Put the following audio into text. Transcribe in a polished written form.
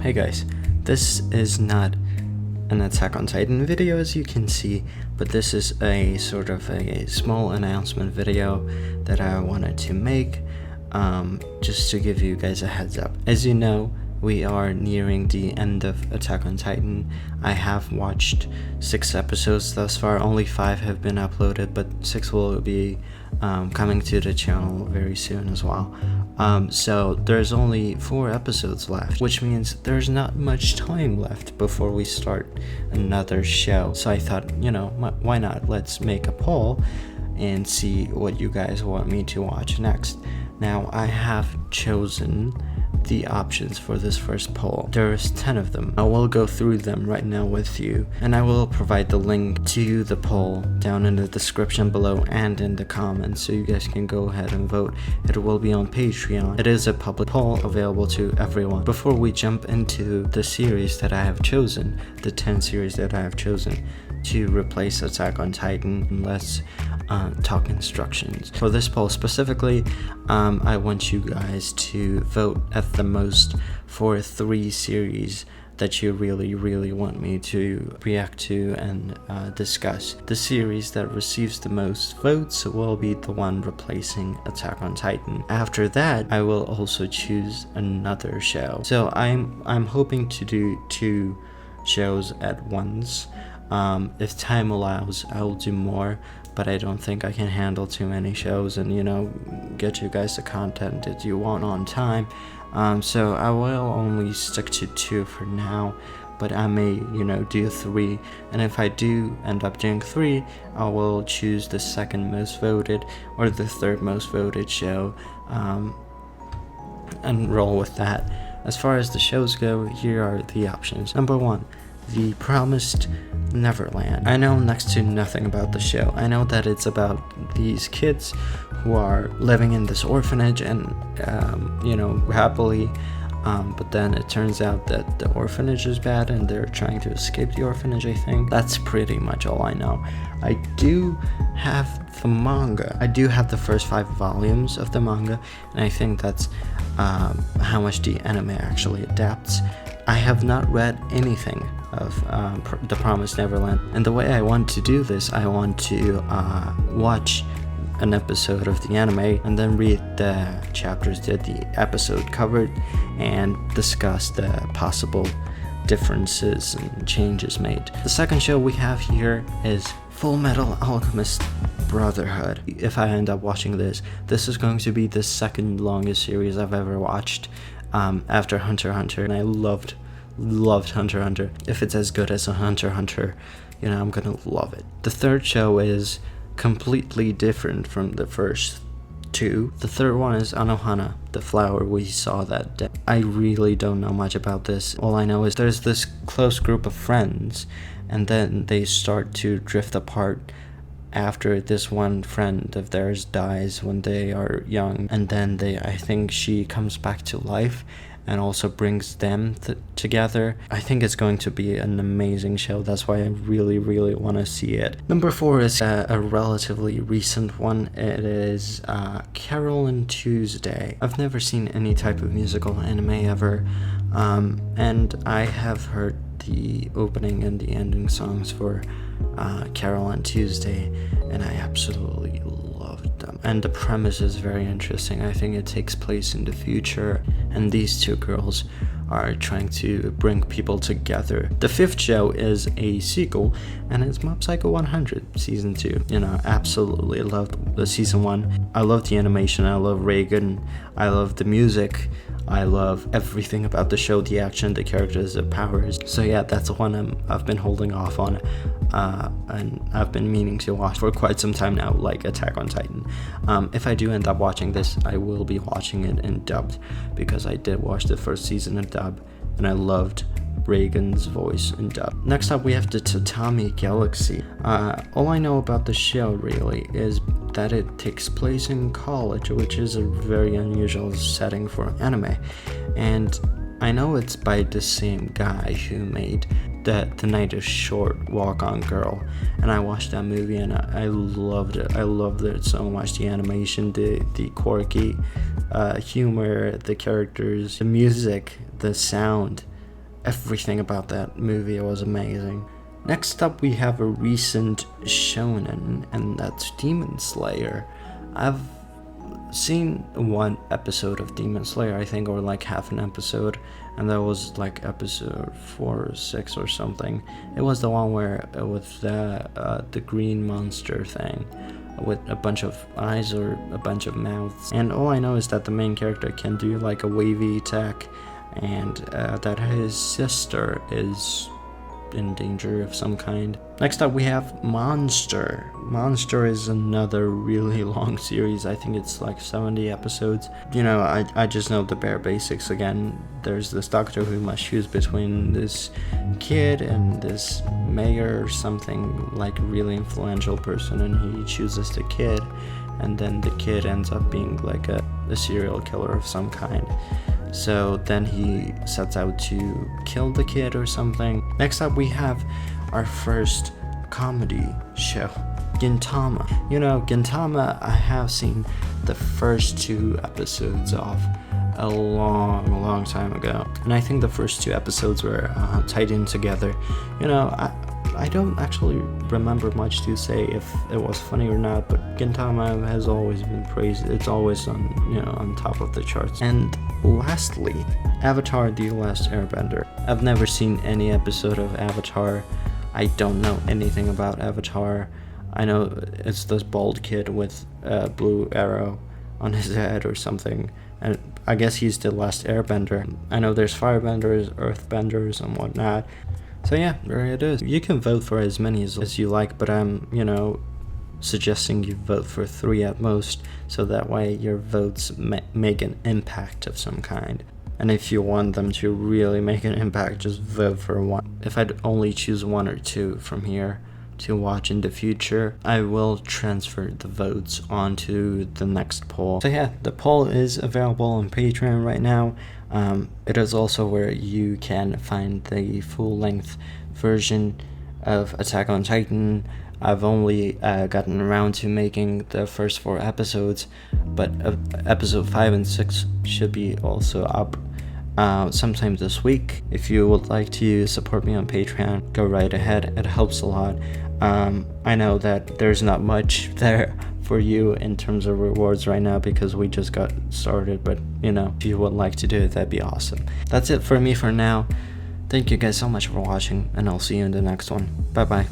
Hey guys, this is not an Attack on Titan video as you can see, but this is a sort of a small announcement video that I wanted to make just to give you guys a heads up. As you know, we are nearing the end of Attack on Titan. I have watched 6 episodes thus far. Only 5 have been uploaded, but 6 will be coming to the channel very soon as well. So there's only 4 episodes left, which means there's not much time left before we start another show. So I thought, why not? Let's make a poll and see what you guys want me to watch next. Now, I have chosen the options for this first poll. There's 10 of them. I will go through them right now with you, and I will provide the link to the poll down in the description below and in the comments, so you guys can go ahead and vote. It will be on Patreon. It is a public poll available to everyone. Before we jump into the series that I have chosen, the 10 series that I have chosen to replace Attack on Titan, let's talk instructions. For this poll specifically, I want you guys to vote at the most for 3 series that you really want me to react to and discuss. The series that receives the most votes will be the one replacing Attack on Titan. After that, I will also choose another show. So I'm hoping to do 2 shows at once. If time allows, I will do more, but I don't think I can handle too many shows and get you guys the content that you want on time. So I will only stick to 2 for now, but I may do 3, and if I do end up doing 3, I will choose the second most voted or the third most voted show and roll with that. As far as the shows go, here are the options. Number 1, The Promised Neverland. I know next to nothing about the show. I know that it's about these kids who are living in this orphanage and happily, but then it turns out that the orphanage is bad and they're trying to escape the orphanage, I think. That's pretty much all I know. I do have the manga. I do have the first 5 volumes of the manga, and I think that's how much the anime actually adapts. I have not read anything of The Promised Neverland, and the way I want to do this, I want to watch an episode of the anime and then read the chapters that the episode covered and discuss the possible differences and changes made. The second show we have here is Full Metal Alchemist Brotherhood. If I end up watching this is going to be the second longest series I've ever watched, after Hunter x Hunter, and I loved Hunter x Hunter. If it's as good as a Hunter x Hunter, I'm gonna love it. The third show is completely different from the first 2. The third one is Anohana, the flower we saw that day. I really don't know much about this. All I know is there's this close group of friends, and then they start to drift apart after this one friend of theirs dies when they are young, and then I think she comes back to life and also brings them together. I think it's going to be an amazing show. That's why I really want to see it. Number 4 is a relatively recent one. It is Carol and Tuesday. I've never seen any type of musical anime ever, and I have heard the opening and the ending songs for Carol and Tuesday, and I absolutely loved them. And the premise is very interesting. I think it takes place in the future, and these 2 girls are trying to bring people together. The 5th show is a sequel, and it's Mob Psycho 100 Season 2. Absolutely loved the Season 1. I love the animation, I love Reagan, I love the music, I love everything about the show, the action, the characters, the powers. So yeah, that's the one I've been holding off on, and I've been meaning to watch for quite some time now, like Attack on Titan. If I do end up watching this, I will be watching it in dubbed, because I did watch the first season in dub, and I loved Reagan's voice in dub. Next up, we have the Tatami Galaxy. All I know about the show really is that it takes place in college, which is a very unusual setting for anime, and I know it's by the same guy who made The Night is Short, Walk On Girl, and I watched that movie and I loved it. I loved it so much. The animation, the quirky humor, the characters, the music, the sound, everything about that movie was amazing. Next up, we have a recent shonen, and that's Demon Slayer. I've seen one episode of Demon Slayer, I think, or like half an episode, and that was like episode 4 or 6 or something. It was the one where with the green monster thing with a bunch of eyes or a bunch of mouths, and all I know is that the main character can do like a wavy attack, and that his sister is in danger of some kind. Next up, we have Monster. Monster is another really long series. I think it's like 70 episodes. You know, I just know the bare basics again. There's this doctor who must choose between this kid and this mayor or something, like a really influential person, and he chooses the kid, and then the kid ends up being like a serial killer of some kind. So then he sets out to kill the kid or something. Next up, we have our first comedy show, Gintama. You know, Gintama, I have seen the first 2 episodes of a long time ago, and I think the first 2 episodes were tied in together. You know, I don't actually remember much to say if it was funny or not, but Gintama has always been praised. It's always on top of the charts. And lastly, Avatar: The Last Airbender. I've never seen any episode of Avatar. I don't know anything about Avatar. I know it's this bald kid with a blue arrow on his head or something, and I guess he's the last airbender. I know there's firebenders, earthbenders, and whatnot. So yeah, there it is. You can vote for as many as you like, but I'm, suggesting you vote for 3 at most, so that way your votes make an impact of some kind. And if you want them to really make an impact, just vote for 1. If I'd only choose 1 or 2 from here to watch in the future, I will transfer the votes onto the next poll. So yeah, the poll is available on Patreon right now. It is also where you can find the full-length version of Attack on Titan. I've only gotten around to making the first 4 episodes, but episode 5 and 6 should be also up sometime this week. If you would like to support me on Patreon, go right ahead. It helps a lot. I know that there's not much there for you in terms of rewards right now because we just got started, but if you would like to do it, that'd be awesome. That's it for me for now. Thank you guys so much for watching, and I'll see you in the next one. Bye bye.